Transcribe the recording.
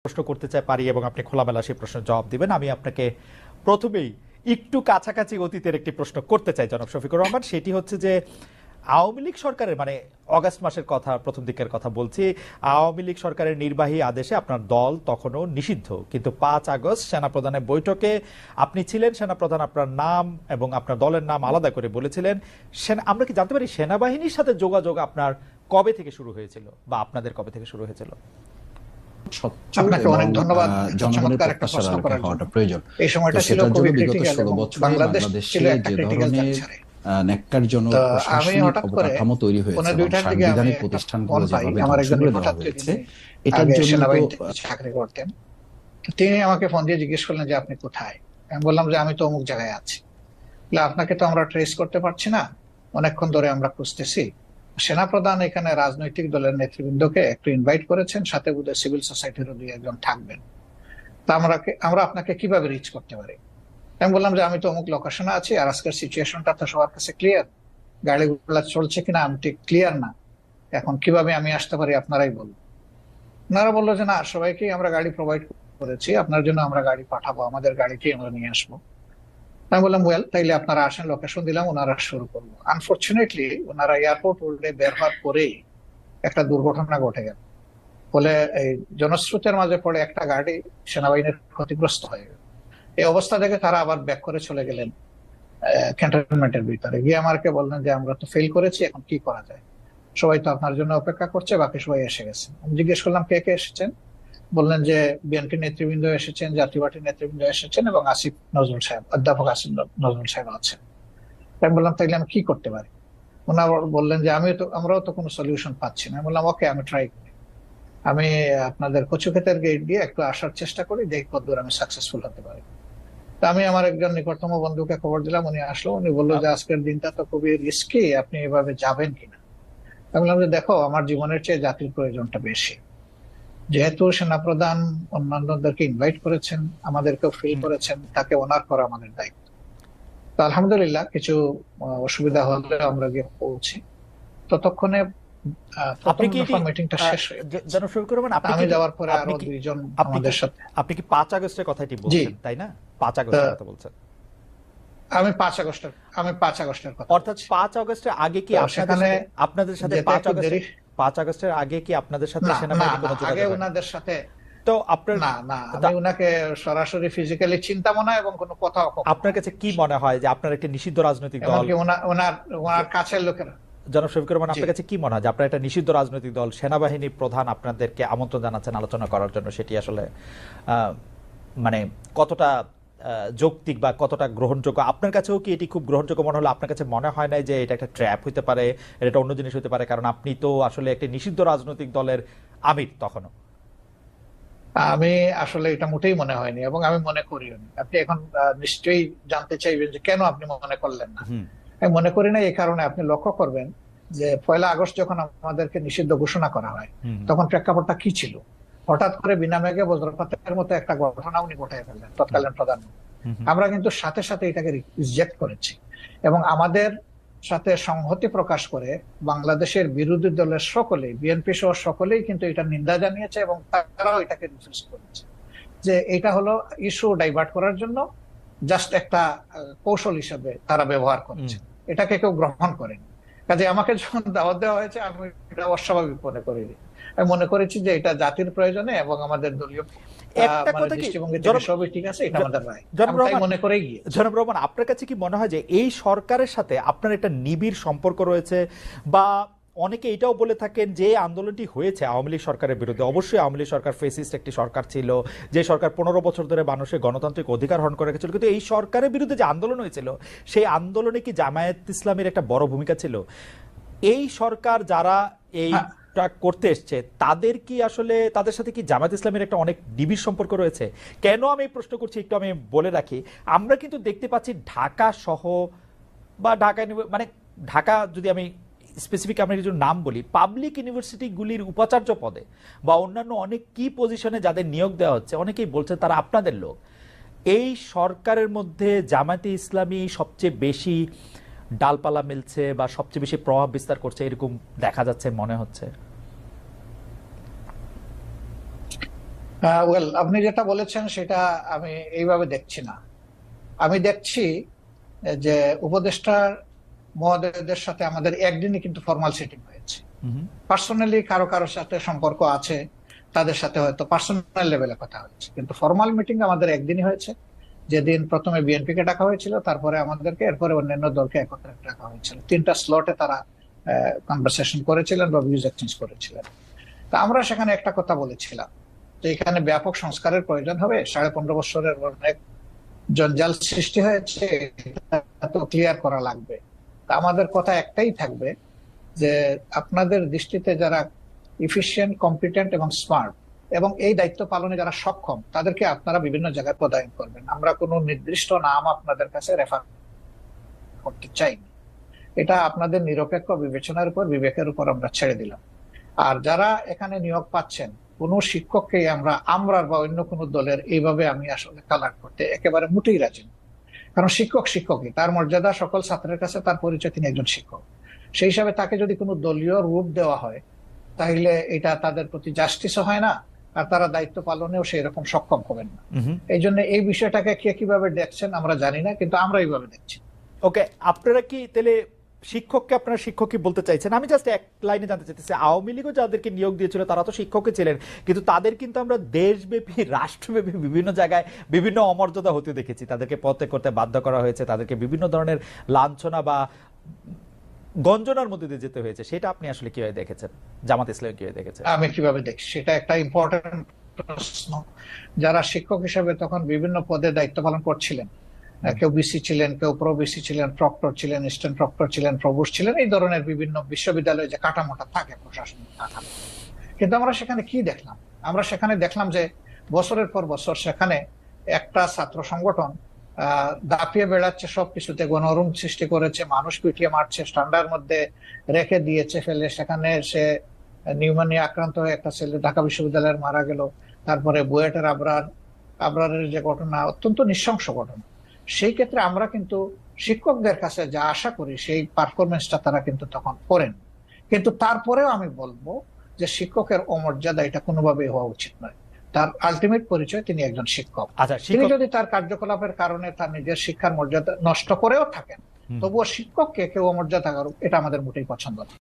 প্রশ্ন করতে চাই পারি এবং আপনি খোলামেলা সেই প্রশ্নের জবাব দিবেন। আমি আপনাকে প্রথমেই একটু কাছাকাছি অতীতের একটি প্রশ্ন করতে চাই জনাব শফিকুর রহমান। সেটি হচ্ছে যে আওয়ামী লীগ সরকারের মানে অগাস্ট মাসের কথা, প্রথম দিকের কথা বলছি, আওয়ামী লীগ সরকারের নির্বাহী আদেশে আপনার দল তখনও নিষিদ্ধ, কিন্তু 5 আগস্ট সেনাপ্রধানের বৈঠকে আপনি ছিলেন, সেনাপ্রধান আপনার নাম এবং আপনার দলের নাম আলাদা করে বলেছিলেন। আমরা কি জানতে পারি সেনাবাহিনীর সাথে যোগাযোগ আপনার কবে থেকে শুরু হয়েছিল বা আপনাদের কবে থেকে শুরু হয়েছিল? আপনাকে অনেক ধন্যবাদ চমৎকার একটা প্রশ্ন করার জন্য। এই সময়টা ছিল খুবই ক্রিটিক্যাল এবং বাংলাদেশ ছিল একটা ক্রিটিক্যাল জায়গায়। আমি হঠাৎ করে পৌনে 2টার দিকে আমি ফোন পাই, আমার একজন নিকটাত্মীয় হয়েছে এটার জন্য সেনাবাহিনীতে চাকরি করতেন। তিনি আমাকে ফোন দিয়ে জিজ্ঞেস করলেন যে আপনি কোথায়। আমি বললাম যে আমি তো অমুক জায়গায় আছি। আপনাকে তো আমরা ট্রেস করতে পারছি না, অনেকক্ষণ ধরে আমরা খুঁজতেছি। সেনাপ্রধান এখানে রাজনৈতিক দলের নেতৃবৃন্দকে একটু ইনভাইট করেছেন, সাথে বোধহয় সিভিল সোসাইটিরও 2-1 থাকবেন। তা আমরা আপনাকে কিভাবে রিচ করতে পারি? আমি বললাম যে আমি তো অমুক লোকেশনে আছি, আর আজকের সিচুয়েশনটা তো সবার কাছে ক্লিয়ার, গাড়িগুলো চলছে কিনা আমি ঠিক ক্লিয়ার না, এখন কিভাবে আমি আসতে পারি আপনারাই বলুন। ওনারা বললো যে না, সবাইকেই আমরা গাড়ি প্রোভাইড করেছি, আপনার জন্য আমরা গাড়ি পাঠাবো, আমাদের গাড়িকেই আমরা নিয়ে আসবো। আমি বললাম ওয়েল, তাইলে আপনারা আসেন, লোকেশন দিলাম, ওনারা শুরু করবো। আনফরচুনেটলি ওনারা এয়ারপোর্ট রোডে বের হওয়ার পরেই একটা দুর্ঘটনা ঘটে গেল। ফলে এই জনস্রোতের মাঝে পড়ে একটা গাড়ি সেনাবাহিনীর ক্ষতিগ্রস্ত হয়ে গেল। এই অবস্থা দেখে তারা আবার ব্যাক করে চলে গেলেন ক্যান্টনমেন্টের ভিতরে। গিয়ে আমাকে বললেন যে আমরা তো ফেল করেছি, এখন কি করা যায়, সবাই তো আপনার জন্য অপেক্ষা করছে, বাকি সবাই এসে গেছে। আমি জিজ্ঞেস করলাম কে কে এসেছেন। বললেন যে বিএনপি নেতৃবৃন্দ এসেছেন, জাতীয় পার্টির নেতৃবৃন্দ এসেছেন এবং আসিফ নজরুল সাহেব, অধ্যাপক আসিফ নজরুল সাহেব আছেন। আমি বললাম তাইলে আমি কি করতে পারি? ওনারা বললেন যে আমরাও তো কোনো সলিউশন পাচ্ছি না। আমি বললাম ওকে, আমি ট্রাই করি, আমি আপনাদের কচুক্ষেতের গেট দিয়ে একটু আসার চেষ্টা করি, দেখি কতদূর আমি সাকসেসফুল হতে পারি। তা আমি আমার একজন নিকটতম বন্ধুকে খবর দিলাম, উনি আসলো, উনি বললো যে আজকের দিনটা তো খুবই রিস্কি, আপনি এভাবে যাবেন কিনা। আমি বললাম যে দেখো, আমার জীবনের চেয়ে জাতির প্রয়োজনটা বেশি, যেহেতু সেনাপ্রধান অন্যান্যদেরকে ইনভাইট করেছেন, আমাদেরকেও ফিল করেছেন, তাকে অনার করা আমাদের দায়িত্ব। তো আলহামদুলিল্লাহ কিছু অসুবিধা হলে আমরা গিয়ে পৌঁছি। ততক্ষণে আপনি কি মিটিংটা শেষ হয়ে জনাব শফিকুর রহমান, আমি যাওয়ার পরে আরো 2 জন আমাদের সাথে। আপনি কি 5 আগস্টের কথাটি বলছেন, তাই না? 5 আগস্টের কথা বলছেন? আমি 5 আগস্টের কথা, অর্থাৎ 5 আগস্টের আগে কি আপনাদের সাথে 5 আগস্টের আগে কি আপনাদের সাথে সেনাবাহিনী কোনো যোগাযোগ? আগে ওনাদের সাথে তো আপনার না, আমি ওনাকে সরাসরি ফিজিক্যালি চিন্তাও না এবং কোনো কথাও। আপনার কাছে কি মনে হয় যে আপনার একটা নিষিদ্ধ রাজনৈতিক দল, ওনার কাছের লোকেরা, জনাব শফিকুর রহমান, আপনার কাছে কি মনে হয় যে আপনার একটা নিষিদ্ধ রাজনৈতিক দল, সেনাবাহিনী প্রধান আপনাদেরকে আমন্ত্রণ জানাচ্ছেন আলোচনা করার জন্য, সেটি আসলে মানে কতটা যৌক্তিক বা কতটা গ্রহণযোগ্য? আপনার কাছেও কি এটি খুব গ্রহণযোগ্য মনে হলো? আপনার কাছে মনে হয় না যে এটা একটা ট্র্যাপ হতে পারে, এটা অন্য জিনিস হতে পারে? কারণ আপনি তো আসলে একটি নিষিদ্ধ রাজনৈতিক দলের আমির তখনও। আমি আসলে এটা মোটেই মনে হয়নি এবং আমি মনে করিও নি। আপনি এখন নিশ্চয়ই জানতে চাইবেন যে কেন আপনি মনে করলেন না। আমি মনে করি না এই কারণে, আপনি লক্ষ্য করবেন যে 1 আগস্ট যখন আমাদেরকে নিষিদ্ধ ঘোষণা করা হয়, তখন প্রেক্ষাপটটা কি ছিল? হঠাৎ করে বিনা মেঘে বজ্রপাতের মতো একটা ঘটনা উনি ঘটায় ফেললেন, তৎকালীন প্রধানমন্ত্রী। আমরা কিন্তু সাথে সাথে এটাকে রিজেক্ট করেছি এবং আমাদের সাথে সংহতি প্রকাশ করে বাংলাদেশের বিরোধী দলের সকলেই, বিএনপি সহ সকলেই কিন্তু এটা নিন্দা জানিয়েছে এবং তারাও এটাকে রিফিউজ করেছে যে এটা হলো ইস্যু ডাইভার্ট করার জন্য জাস্ট একটা কৌশল হিসেবে তারা ব্যবহার করছে, এটাকে কেউ গ্রহণ করেনি। কাজে আমাকে যখন দাওয়াত দেওয়া হয়েছে আমি এটা অস্বাভাবিক মনে করিনি। আমি মনে করেছি যে এটা জাতির প্রয়োজনে এবং আমাদের দলীয় সবই ঠিক আছে, এটা আমাদের রায়, আমি মনে করেই গিয়ে। জনাব রহমান, আপনার কাছে কি মনে হয় যে এই সরকারের সাথে আপনার একটা নিবিড় সম্পর্ক রয়েছে? বা অনেকে এটাও বলে থাকেন যে আন্দোলনটি হয়েছে আওয়ামী লীগ সরকারের বিরুদ্ধে, অবশ্যই আওয়ামী লীগ সরকার ফেসিস্ট একটি সরকার ছিল, যে সরকার 15 বছর ধরে মানুষের গণতান্ত্রিক অধিকার হরণ করে রেখেছিল, কিন্তু এই সরকারের বিরুদ্ধে যে আন্দোলন হয়েছিল সেই আন্দোলনে কি জামায়াত ইসলামের একটা বড় ভূমিকা ছিল? এই সরকার যারা এইটা করতে এসছে তাদের কি আসলে, তাদের সাথে কি জামায়াত ইসলামের একটা অনেক নিবিড় সম্পর্ক রয়েছে? কেন আমি এই প্রশ্ন করছি একটু আমি বলে রাখি। আমরা কিন্তু দেখতে পাচ্ছি ঢাকা সহ বা মানে ঢাকা, যদি আমি স্পেসিফিক আমরা কিছু নাম বলি, পাবলিক ইউনিভার্সিটিগুলির উপাচার্য পদে বা অন্যান্য অনেক কি পজিশনে যাদের নিয়োগ দেওয়া হচ্ছে, অনেকেই বলছে তারা আপনাদের লোক। এই সরকারের মধ্যে জামায়াতে ইসলামী সবচেয়ে বেশি ডালপালা মিলছে বা সবচেয়ে বেশি প্রভাব বিস্তার করছে, এরকম দেখা যাচ্ছে, মনে হচ্ছে। ওয়েল, আপনি যেটা বলেছেন সেটা আমি এইভাবে দেখছি না। আমি দেখছি যে উপদেষ্টার মহোদয়দের সাথে আমাদের একদিনই কিন্তু ফর্মাল সিটিং হয়েছে। পার্সোনালি কারো কারোর সাথে সম্পর্ক আছে, তাদের সাথে হয়তো পার্সোনাল লেভেলে কথা হয়েছে, কিন্তু ফর্মাল মিটিং আমাদের একদিনই হয়েছে, যেদিন প্রথমে বিএনপি কে ডাকা হয়েছিল, তারপরে আমাদেরকে, এরপরে অন্যান্য দলকে একত্রে ডাকা হয়েছিল। 3টা স্লটে তারা কনভারসেশন করেছিলেন বা ভিউজ এক্সচেঞ্জ করেছিলেন। তা আমরা সেখানে একটা কথা বলেছিলাম যে এখানে ব্যাপক সংস্কারের প্রয়োজন হবে, 15.5 বছরের অনেক জঞ্জাল সৃষ্টি হয়েছে, এটা তো ক্লিয়ার করা লাগবে। তা আমাদের কথা একটাই থাকবে যে আপনাদের দৃষ্টিতে যারা ইফিশিয়েন্ট, কম্পিটেন্ট এবং স্মার্ট এবং এই দায়িত্ব পালনে যারা সক্ষম, তাদেরকে আপনারা বিভিন্ন জায়গায় পদায়ন করবেন। আমরা কোনো নির্দিষ্ট নাম আপনাদের কাছে রেফার করতে চাইনি, এটা আপনাদের নিরপেক্ষ বিবেচনার উপর, বিবেকের উপর আমরা ছেড়ে দিলাম। আর যারা এখানে নিয়োগ পাচ্ছেন, কোন শিক্ষককে আমরা বা অন্য কোনো দলের এইভাবে আমি আসলে কালার করতে একেবারে মোটেই রাজি না। কারণ শিক্ষক শিক্ষকই, তার মর্যাদা সকল ছাত্রের কাছে, তার পরিচয়, তিনি একজন শিক্ষক। সেই হিসাবে তাকে যদি কোনো দলীয় রূপ দেওয়া হয়, তাহলে এটা তাদের প্রতি জাস্টিসও হয় না, আর তারা দায়িত্ব পালনেও সেই রকম সক্ষম হবেন না। এই জন্য এই বিষয়টাকে কে কিভাবে দেখছেন আমরা জানি না, কিন্তু আমরা এইভাবে দেখছি। ওকে, আপনারা কি তাহলে শিক্ষককে আপনারা শিক্ষকই বলতে চাইছেন? আমি জাস্ট এক লাইনে জানতে চাইতেছি, আওয়ামী লীগও যাদেরকে নিয়োগ দিয়েছিল তারা তো শিক্ষকই ছিলেন, কিন্তু তাদের কিন্তু আমরা দেশব্যাপী, রাষ্ট্রব্যাপী বিভিন্ন জায়গায় বিভিন্ন অমর্যাদা হতে দেখেছি। তাদেরকে পদত্যাগ করতে বাধ্য করা হয়েছে, তাদেরকে বিভিন্ন ধরনের লাঞ্ছনা বা গঞ্জনার মধ্যে দিয়ে যেতে হয়েছে। সেটা আপনি আসলে কিভাবে দেখেছেন? জামাত ইসলাম কিভাবে দেখেছেন? আমি কিভাবে দেখছি সেটা একটা ইম্পর্টেন্ট প্রশ্ন। যারা শিক্ষক হিসেবে তখন বিভিন্ন পদে দায়িত্ব পালন করছিলেন, কেউ বিসি ছিলেন, কেউ প্রো বিসি ছিলেন, প্রক্টর ছিলেন, স্ট্যান্ড প্রক্টর ছিলেন, প্রভোস্ট ছিলেন, এই ধরনের বিভিন্ন বিশ্ববিদ্যালয়ে যে কাঠামোটা থাকে, প্রশাসনিক কাঠামো। কিন্তু আমরা সেখানে কি দেখলাম? আমরা সেখানে দেখলাম যে বছরের পর বছর সেখানে একটা ছাত্র সংগঠন দাপিয়ে বেড়াচ্ছে, সবকিছুতে গণরুম সৃষ্টি করেছে, মানুষ পিটিয়ে মারছে, ঠান্ডার মধ্যে রেখে দিয়েছে ফেলে। সেখানে সে নিউমোনিয়া আক্রান্ত হয়ে একটা ছেলে ঢাকা বিশ্ববিদ্যালয়ের মারা গেল। তারপরে বুয়েটের আবরারের যে ঘটনা, অত্যন্ত নৃশংস ঘটনা। সেই ক্ষেত্রে আমরা কিন্তু শিক্ষকদের কাছে যা আশা করি সেই পারফরমেন্সটা তারা কিন্তু তখন করেন। কিন্তু তারপরেও আমি বলবো যে শিক্ষকের অমর্যাদা এটা কোনোভাবেই হওয়া উচিত নয়। তার আলটিমেট পরিচয় তিনি একজন শিক্ষক। তিনি যদি তার কার্যকলাপের কারণে তার নিজের শিক্ষার মর্যাদা নষ্ট করেও থাকেন, তবুও শিক্ষককে কেউ অমর্যাদা করুক, এটা আমাদের মোটেই পছন্দ না।